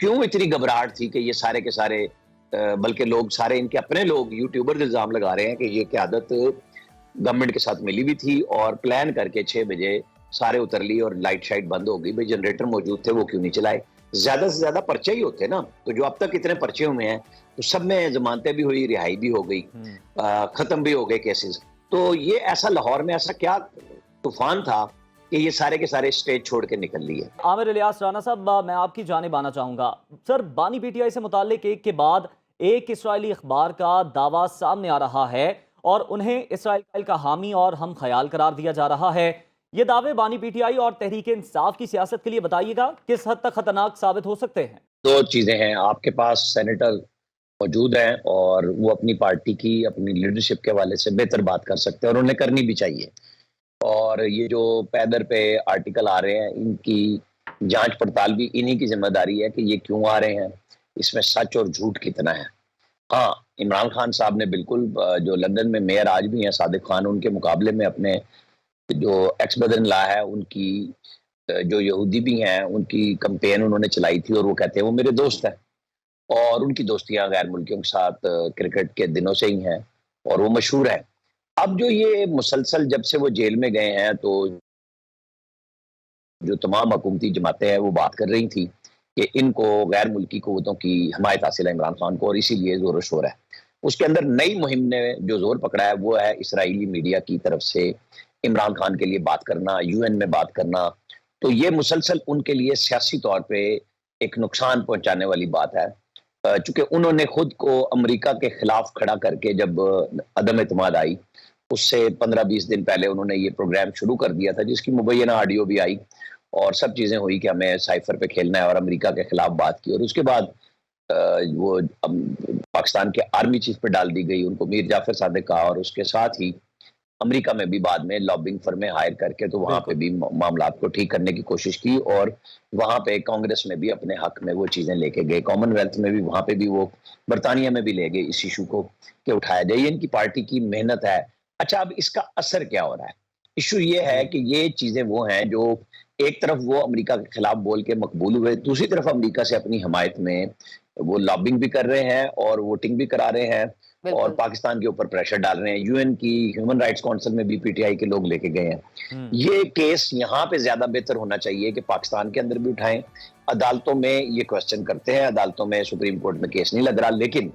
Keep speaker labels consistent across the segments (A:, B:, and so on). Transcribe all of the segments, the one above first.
A: کیوں اتنی گھبراہٹ تھی کہ یہ سارے کے سارے بلکہ لوگ سارے ان کے اپنے لوگ یوٹیوبر الزام لگا رہے ہیں کہ یہ قیادت گورنمنٹ کے ساتھ ملی بھی تھی اور پلان کر کے 6 بجے سارے اتر لی اور لائٹ شائٹ بند ہو گئی. بھائی جنریٹر موجود تھے وہ کیوں نہیں چلائے؟ زیادہ سے زیادہ پرچے ہی ہوتے نا. تو جو اب تک اتنے پرچے ہوئے ہیں تو سب میں ضمانتیں بھی ہوئی, رہائی بھی ہو گئی, ختم بھی ہو گئے کیسز. تو یہ ایسا لاہور میں ایسا کیا طوفان تھا کہ یہ سارے کے سارے اسٹیج چھوڑ کے نکل لیے؟
B: عامر الیاس رانا صاحب، میں آپ کی جانب آنا چاہوں گا. سر، بانی پی ٹی آئی سے متعلق ایک کے بعد ایک اسرائیلی اخبار کا دعویٰ سامنے آ رہا ہے اور انہیں اسرائیل کا حامی اور ہم خیال قرار دیا جا رہا ہے. یہ دعوے بانی پی ٹی آئی اور تحریک انصاف کی سیاست کے لیے بتائیے گا کس حد تک خطرناک ثابت ہو سکتے ہیں؟
A: دو چیزیں ہیں. آپ کے پاس سینیٹر موجود ہیں اور وہ اپنی پارٹی کی اپنی لیڈرشپ کے حوالے سے بہتر بات کر سکتے ہیں اور انہیں کرنی بھی چاہیے. اور یہ جو پیدر پہ آرٹیکل آ رہے ہیں ان کی جانچ پڑتال بھی انہی کی ذمہ داری ہے کہ یہ کیوں آ رہے ہیں, اس میں سچ اور جھوٹ کتنا ہے. ہاں, عمران خان صاحب نے بالکل, جو لندن میں میئر آج بھی ہیں صادق خان, ان کے مقابلے میں اپنے جو ایکس بدر ان لا ہے ان کی جو یہودی بھی ہیں ان کی کمپین انہوں نے چلائی تھی اور وہ کہتے ہیں وہ میرے دوست ہیں اور ان کی دوستیاں غیر ملکیوں کے ساتھ کرکٹ کے دنوں سے ہی ہیں اور وہ مشہور ہیں. اب جو یہ مسلسل جب سے وہ جیل میں گئے ہیں تو جو تمام حکومتی جماعتیں ہیں وہ بات کر رہی تھی کہ ان کو غیر ملکی قوتوں کی حمایت حاصل ہے عمران خان کو, اور اسی لیے زور و شور ہے. اس کے اندر نئی مہم نے جو زور پکڑا ہے وہ ہے اسرائیلی میڈیا کی طرف سے عمران خان کے لیے بات کرنا, یو این میں بات کرنا. تو یہ مسلسل ان کے لیے سیاسی طور پہ ایک نقصان پہنچانے والی بات ہے, چونکہ انہوں نے خود کو امریکہ کے خلاف کھڑا کر کے جب عدم اعتماد آئی اس سے 15-20 دن پہلے انہوں نے یہ پروگرام شروع کر دیا تھا جس کی مبینہ آڈیو بھی آئی اور سب چیزیں ہوئی کہ ہمیں سائفر پہ کھیلنا ہے اور امریکہ کے خلاف بات کی. اور اس کے بعد وہ پاکستان کے آرمی چیف پہ ڈال دی گئی, ان کو میر جعفر صادق کہا, اور اس کے ساتھ ہی امریکہ میں بھی بعد میں لابنگ فرمیں ہائر کر کے تو وہاں پہ بھی معاملات کو ٹھیک کرنے کی کوشش کی اور وہاں پہ کانگریس میں بھی اپنے حق میں وہ چیزیں لے کے گئے, کامن ویلتھ میں بھی وہاں پہ بھی وہ برطانیہ میں بھی لے گئے اس ایشو کو کہ اٹھایا جائے. یہ ان کی پارٹی کی محنت ہے. اچھا, اب اس کا اثر کیا ہو رہا ہے؟ ایشو یہ ہے کہ یہ چیزیں وہ ہیں جو ایک طرف وہ امریکہ کے خلاف بول کے مقبول ہوئے, دوسری طرف امریکہ سے اپنی حمایت میں وہ لابنگ بھی کر رہے ہیں اور ووٹنگ بھی کرا رہے ہیں اور پاکستان کے اوپر پریشر ڈال رہے ہیں. یو این کی ہیومن رائٹس کونسل میں بھی پی ٹی آئی کے لوگ لے کے گئے ہیں. یہ کیس یہاں پہ زیادہ بہتر ہونا چاہیے کہ پاکستان کے اندر بھی اٹھائیں. عدالتوں میں یہ کوسچن کرتے ہیں, عدالتوں میں سپریم کورٹ میں کیس نہیں لگ رہا, لیکن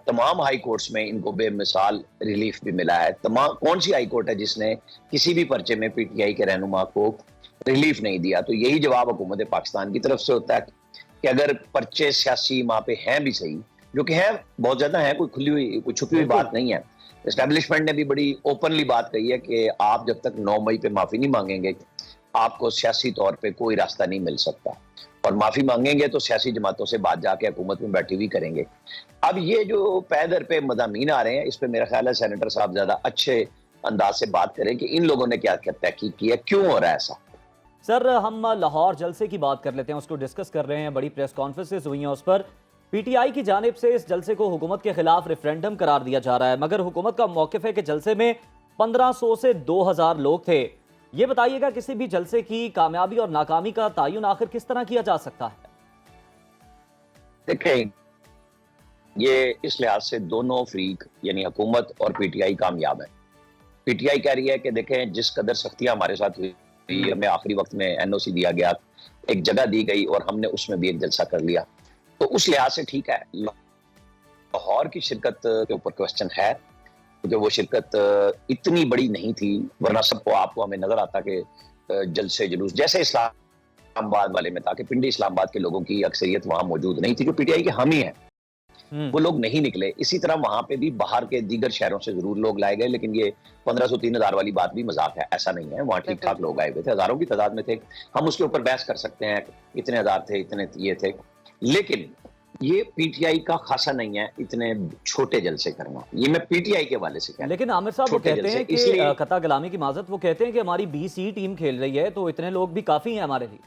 A: تمام ہائی کورٹس میں ان کو بے مثال ریلیف بھی ملا ہے. کون سی ہائی کورٹ ہے جس نے کسی بھی پرچے میں پی ٹی آئی کے رہنما کو ریلیف نہیں دیا؟ تو یہی جواب حکومت پاکستان کی طرف سے ہوتا ہے کہ اگر پرچے سیاسی وہاں پہ ہیں بھی صحیح, جو کہ ہیں بہت زیادہ ہیں, کوئی کھلی ہوئی کوئی چھپی ہوئی بات نہیں ہے. اسٹیبلشمنٹ نے بھی بڑی اوپنلی بات کہی ہے کہ آپ جب تک 9 مئی پہ معافی نہیں مانگیں گے آپ کو سیاسی طور پہ کوئی راستہ نہیں مل سکتا, اور معافی مانگیں گے تو سیاسی جماعتوں سے بات جا کے حکومت میں بیٹھی ہوئی کریں گے. اب یہ جو پیدر پہ مضامین آ رہے ہیں اس پہ میرا خیال ہے سینیٹر صاحب زیادہ اچھے انداز سے بات کریں کہ ان لوگوں نے کیا کیا تحقیق کی ہے, کیوں ہو رہا ہے ایسا.
B: سر، ہم لاہور جلسے کی بات کر لیتے ہیں, اس کو ڈسکس کر رہے ہیں. بڑی پریس کانفرنسز ہوئی ہیں اس پر. پی ٹی آئی کی جانب سے اس جلسے کو حکومت کے خلاف ریفرینڈم قرار دیا جا رہا ہے, مگر حکومت کا موقف ہے کہ جلسے میں 1500 سے 2000 لوگ تھے. یہ بتائیے گا کسی بھی جلسے کی کامیابی اور ناکامی کا تعین آخر کس طرح کیا جا سکتا ہے؟
A: دیکھیں, یہ اس لحاظ سے دونوں فریق یعنی حکومت اور پی ٹی آئی کامیاب ہے. پی ٹی آئی کہہ رہی ہے کہ دیکھیں جس قدر سختیاں ہمارے ساتھ ہوئی, ہمیں آخری وقت میں این او سی دیا گیا, ایک جگہ دی گئی اور ہم نے اس میں بھی ایک جلسہ کر لیا, تو اس لحاظ سے ٹھیک ہے. لاہور کی شرکت کے اوپر کوسچن ہے کیونکہ وہ شرکت اتنی بڑی نہیں تھی, ورنہ سب کو آپ کو ہمیں نظر آتا کہ جلسے جلوس جیسے اسلام آباد والے میں تھا کہ پنڈی اسلام آباد کے لوگوں کی اکثریت وہاں موجود نہیں تھی جو پی ٹی آئی کے حامی ہیں, وہ لوگ نہیں نکلے. اسی طرح وہاں پہ بھی باہر کے دیگر شہروں سے ضرور لوگ لائے گئے, لیکن یہ 1500-3000 والی بات بھی مذاق ہے, ایسا نہیں ہے. وہاں ٹھیک ٹھاک لوگ آئے ہوئے تھے, ہزاروں کی تعداد میں تھے. ہم اس کے اوپر بحث کر سکتے ہیں اتنے ہزار تھے, اتنے یہ تھے, لیکن یہ پی ٹی آئی کا خاصا نہیں ہے اتنے چھوٹے جلسے کرنا. یہ میں پی ٹی آئی کے حوالے سے کہہ رہا ہوں.
B: لیکن عامر صاحب وہ کہتے ہیں کہ قطع کلامی کی معذرت, وہ کہتے ہیں کہ ہماری بی سی ٹیم کھیل رہی ہے تو اتنے لوگ بھی کافی ہیں ہمارے لیے.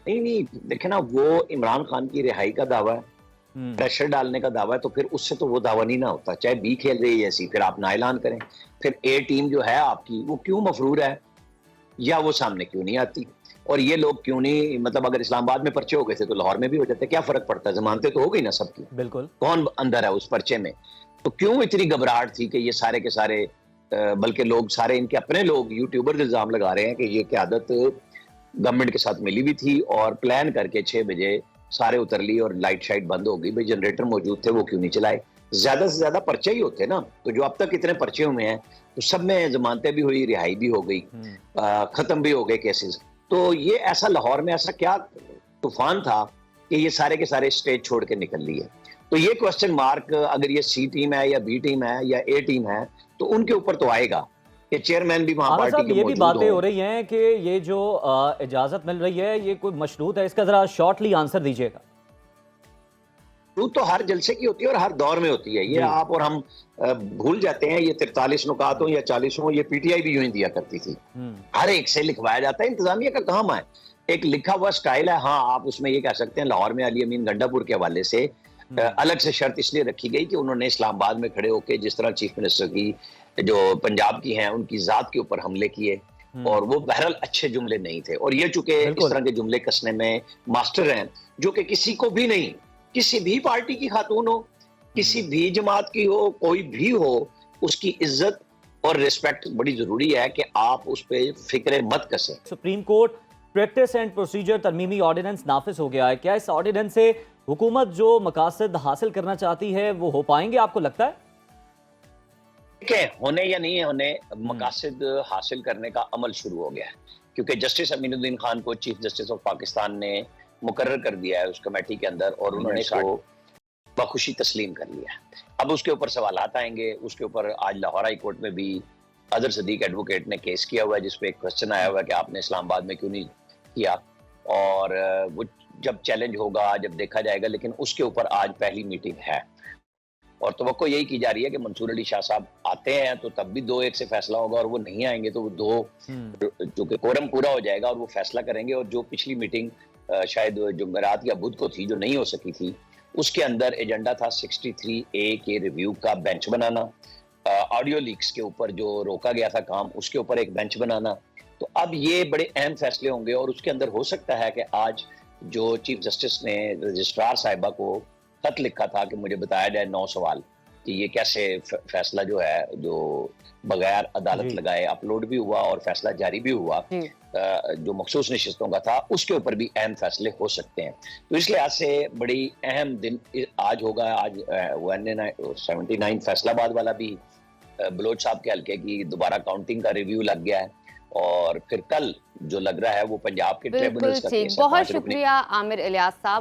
A: نہیں, دیکھیں نا, وہ عمران خان کی رہائی کا دعویٰ ہے, پریشر ڈالنے کا دعویٰ ہے, تو پھر اس سے تو وہ دعویٰ نہیں نہ ہوتا. چاہے بی کھیل رہی ہے ایسی, پھر آپ نہ اعلان کریں. پھر اے ٹیم جو ہے آپ کی وہ کیوں مفرور ہے یا وہ سامنے کیوں نہیں آتی؟ اور یہ لوگ کیوں نہیں, مطلب اگر اسلام آباد میں پرچے ہو گئے تھے تو لاہور میں بھی ہو جاتے, کیا فرق پڑتا ہے, ضمانتیں تو ہو گئی نا سب کی,
B: بالکل
A: کون اندر ہے اس پرچے میں. تو کیوں اتنی گھبراہٹ تھی کہ یہ سارے کے سارے, بلکہ لوگ سارے ان کے اپنے لوگ یوٹیوبر الزام لگا رہے ہیں کہ یہ قیادت گورنمنٹ کے ساتھ ملی ہوئی تھی اور پلان کر کے 6 بجے سارے اتر لی اور لائٹ شائٹ بند ہو گئی, بھائی جنریٹر موجود تھے وہ کیوں نہیں چلائے. زیادہ سے زیادہ پرچے ہی ہوتے نا, تو جو اب تک اتنے پرچے ہوئے ہیں تو سب میں ضمانتیں بھی ہوئی, رہائی بھی ہو گئی, ختم بھی ہو گئے کیسز. تو یہ ایسا لاہور میں ایسا کیا طوفان تھا کہ یہ سارے کے سارے اسٹیج چھوڑ کے نکل لیے. تو یہ کوسچن مارک اگر یہ سی ٹیم ہے یا بی ٹیم ہے یا اے ٹیم ہے تو ان کے اوپر تو آئے گا کہ چیئرمین بھی وہاں
B: عامر
A: پارٹی
B: صاحب
A: کے
B: یہ بھی
A: موجود
B: باتیں ہو
A: ہوں.
B: رہی ہیں کہ یہ جو اجازت مل رہی ہے یہ کوئی مشروط ہے, اس کا ذرا شارٹلی آنسر دیجیے گا.
A: تو ہر جلسے کی ہوتی ہے اور ہر دور میں ہوتی ہے, یہ آپ اور ہم بھول جاتے ہیں. یہ 43 نکات ہوں یا 40 ہوں, یہ پی ٹی آئی بھی یوں ہی دیا کرتی تھی, ہر ایک سے لکھوایا جاتا ہے. انتظامیہ کا کام ہے, ایک لکھا ہوا سٹائل ہے. ہاں آپ اس میں یہ کہہ سکتے ہیں لاہور میں علی امین گنڈا پور کے حوالے سے الگ سے شرط اس لیے رکھی گئی کہ انہوں نے اسلام آباد میں کھڑے ہو کے جس طرح چیف منسٹر کی جو پنجاب کی ہیں ان کی ذات کے اوپر حملے کیے, اور وہ بہرحال اچھے جملے نہیں تھے. اور یہ چونکہ اس طرح کے جملے کسنے میں ماسٹر ہیں, جو کہ کسی کو بھی نہیں, کسی بھی پارٹی کی خاتون ہو, کسی بھی جماعت کی ہو, کوئی بھی ہو, اس کی عزت اور ریسپیکٹ بڑی ضروری ہے کہ آپ اس پہ فکر مت کسیں.
B: Supreme court practice and procedure ترمیمی آرڈیننس نافذ ہو گیا ہے, کیا اس آرڈیننس سے حکومت جو مقاصد حاصل کرنا چاہتی ہے وہ ہو پائیں گے, آپ کو لگتا ہے؟
A: کہ ہونے یا نہیں ہونے, مقاصد حاصل کرنے کا عمل شروع ہو گیا ہے, کیونکہ جسٹس امین الدین خان کو چیف جسٹس آف پاکستان نے مقرر کر دیا ہے اس کمیٹی کے اندر, اور انہوں نے اس کو بخوشی تسلیم کر لیا ہے. اب اس کے اوپر سوالات آئیں گے. اس کے اوپر آج لاہور ہائی کورٹ میں بھی اظہر صدیق ایڈوکیٹ نے کیس کیا ہوا ہے, جس پہ ایک کوسچن آیا ہوا ہے کہ آپ نے اسلام آباد میں کیوں نہیں کیا, اور وہ جب چیلنج ہوگا, جب دیکھا جائے گا. لیکن اس کے اوپر آج پہلی میٹنگ ہے, اور توقع یہی کی جا رہی ہے کہ منصور علی شاہ صاحب آتے ہیں تو تب بھی 2-1 سے فیصلہ ہوگا, اور وہ نہیں آئیں گے تو وہ 2 جو کہ کوورم پورا ہو جائے گا اور وہ فیصلہ کریں گے. اور جو پچھلی میٹنگ شاید جمعرات یا بدھ کو تھی جو نہیں ہو سکی تھی, اس کے اندر ایجنڈا تھا 63A کے ریویو کا بینچ بنانا, آڈیو لیکس کے اوپر جو روکا گیا تھا کام اس کے اوپر ایک بینچ بنانا. تو اب یہ بڑے اہم فیصلے ہوں گے, اور اس کے اندر ہو سکتا ہے کہ آج جو چیف جسٹس نے رجسٹرار صاحبہ کو خط لکھا تھا کہ مجھے بتایا جائے 9 سوال کہ یہ کیسے فیصلہ جو ہے جو بغیر عدالت لگائے اپلوڈ بھی ہوا اور فیصلہ جاری بھی ہوا, جو مخصوص نشستوں کا تھا اس کے اوپر بھی اہم فیصلے ہو سکتے ہیں. تو اس لحاظ سے بڑی اہم دن آج ہوگا. آج 79 فیصلہ آباد والا بھی بلوچ صاحب کے حلقے کی دوبارہ کاؤنٹنگ کا ریویو لگ گیا ہے, اور پھر کل جو لگ رہا ہے وہ پنجاب کے ٹریبونلز کا کیس ہے.
C: بہت شکریہ عامر الیاس صاحب.